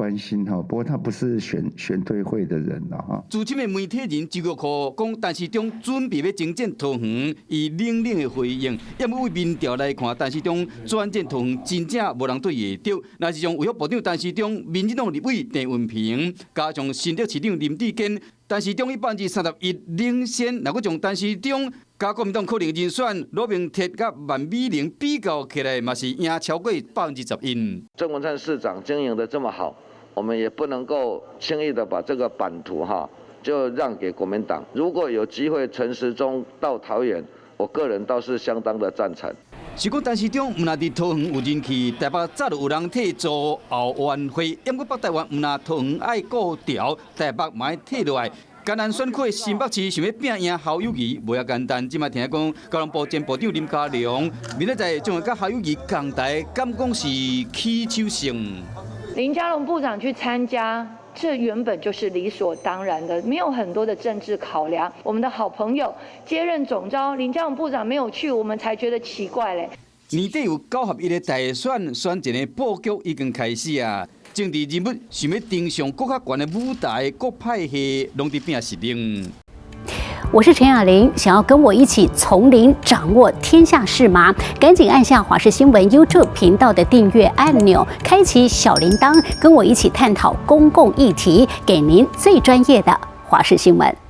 关心哈，不过他不是选对会的人了哈。资深的媒体人周玉蔻讲，陈时中准备要征战桃园，以冷冷的回应，也要为民调来看，陈时中转战桃园真正无人对伊会着。那是从卫福部长陈时中、民进党立委郑运平，加上新竹市长林志坚，陈时中以31%领先。若果从陈时中加国民党可能人选罗明哲甲万美玲比较起来，嘛是赢超过11%。郑文灿市长经营得这么好，我们也不能够轻易的把这个版图就让给国民党。如果有机会陈时中到桃园，我个人倒是相当的赞成。是讲陈时中毋若伫桃园有人气，台北早就有人替做后援会，因过北台湾毋若桃园爱顾调，台北嘛爱替落来。艰难选区新北市想要拼赢侯友宜，无遐简单。今麦听讲，交通部前部长林佳龙明仔载将会甲侯友宜共台，敢讲是起手性。林佳龙部长去参加，这原本就是理所当然的，没有很多的政治考量。我们的好朋友接任总召，林佳龙部长没有去，我们才觉得奇怪嘞。年底有9合1的大选选前的布局已经开始啊。政治人物想要登上更较悬的舞台，各派系拢伫拼实力。我是陈雅玲，想要跟我一起从零掌握天下事吗？赶紧按下华视新闻 YouTube 频道的订阅按钮，开启小铃铛，跟我一起探讨公共议题，给您最专业的华视新闻。